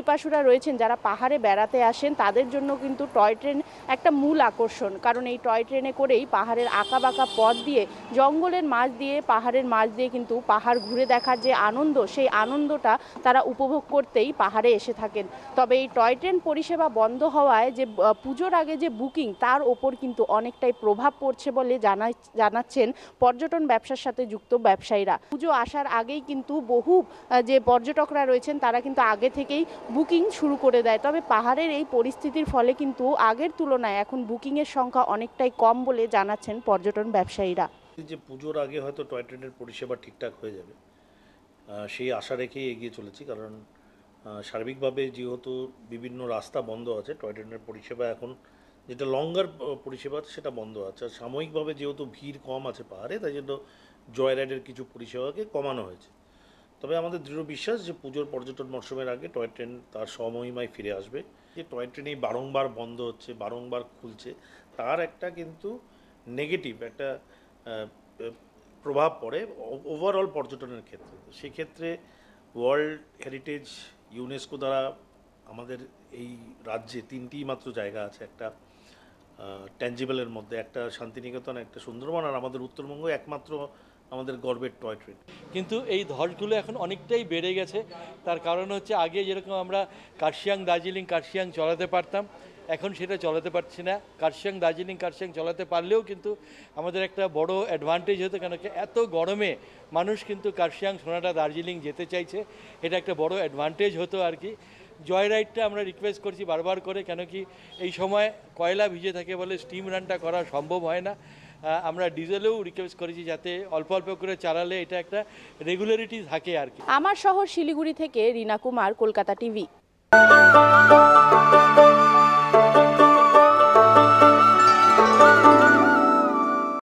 পিপাসুরা রয়েছেন যারা পাহাড়ে বেড়াতে আসেন তাদের জন্য কিন্তু টয় ট্রেন একটা মূল আকর্ষণ। কারণ এই টয় ট্রেনে করেই পাহাড়ের আঁকাবাঁকা পথ দিয়ে, জঙ্গলের মাঝ দিয়ে, পাহাড়ের মাঝ দিয়ে কিন্তু পাহাড় ঘুরে দেখার যে আনন্দ, সেই আনন্দটা তারা উপভোগ করতেই পাহাড়ে এসে থাকেন। তবে এই টয় ট্রেন পরিষেবা বন্ধ হওয়ায় যে পুজোর আগে যে বুকিং, তার ওপর কিন্তু অনেকটাই প্রভাব পড়ছে বলে জানাচ্ছেন পর্যটন ব্যবসার সাথে যুক্ত ব্যবসায়ীরা। পুজো আসার আগেই কিন্তু বহু যে পর্যটকরা রয়েছেন তারা কিন্তু আগে থেকেই বুকিং শুরু করে দেয়। তবে পাহাড়ের এই পরিস্থিতির ফলে কিন্তু আগের তুলনায় এখন বুকিংয়ের সংখ্যা অনেকটাই কম বলে জানাচ্ছেন পর্যটন ব্যবসায়ীরা। যে পুজোর আগে হয়তো টয় ট্রেনের পরিষেবা ঠিকঠাক হয়ে যাবে, সেই আশা রেখেই এগিয়ে চলেছি। কারণ সার্বিকভাবে যেহেতু বিভিন্ন রাস্তা বন্ধ আছে, টয় ট্রেনের পরিষেবা এখন যেটা লঙ্গার পরিষেবা আছে সেটা বন্ধ আছে। আর সাময়িকভাবে যেহেতু ভিড় কম আছে পাহাড়ে, তাই জন্য জয় রাইডের কিছু পরিষেবাকে কমানো হয়েছে। তবে আমাদের দৃঢ় বিশ্বাস যে পুজোর পর্যটন মরশুমের আগে টয় ট্রেন তার সমহিমায় ফিরে আসবে। যে টয় ট্রেনেই বারংবার বন্ধ হচ্ছে, বারংবার খুলছে, তার একটা কিন্তু নেগেটিভ একটা প্রভাব পড়ে ওভারঅল পর্যটনের ক্ষেত্রে। সেক্ষেত্রে ওয়ার্ল্ড হেরিটেজ ইউনেস্কো দ্বারা আমাদের এই রাজ্যে ৩টি মাত্র জায়গা আছে, একটা ট্যাঞ্জিবলের মধ্যে, একটা শান্তিনিকেতন, একটা সুন্দরবন, আর আমাদের উত্তরবঙ্গ একমাত্র আমাদের গর্বের টয় ট্রেন। কিন্তু এই ধসগুলো এখন অনেকটাই বেড়ে গেছে। তার কারণ হচ্ছে আগে যেরকম আমরা কার্শিয়াং দার্জিলিং কার্শিয়াং চালাতে পারতাম, এখন সেটা চালাতে পারছি না। কার্শিয়াং দার্জিলিং কার্শিয়াং চালাতে পারলেও কিন্তু আমাদের একটা বড় অ্যাডভান্টেজ হতো, কেন কি এত গরমে মানুষ কিন্তু কার্শিয়াং সোনাটা দার্জিলিং যেতে চাইছে, এটা একটা বড় অ্যাডভান্টেজ হতো আর কি। জয় রাইডটা আমরা রিকোয়েস্ট করছি বারবার করে, কেন কি এই সময় কয়লা ভিজে থাকে বলে স্টিম রানটা করা সম্ভব হয় না। আমরা ডিজেলেও রিকোয়েস্ট করেছি যাতে অল্প অল্প করে চালালে এটা একটা রেগুলারিটি থাকে আর কি। আমার শহর শিলিগুড়ি থেকে রিনা কুমার, কলকাতা টিভি।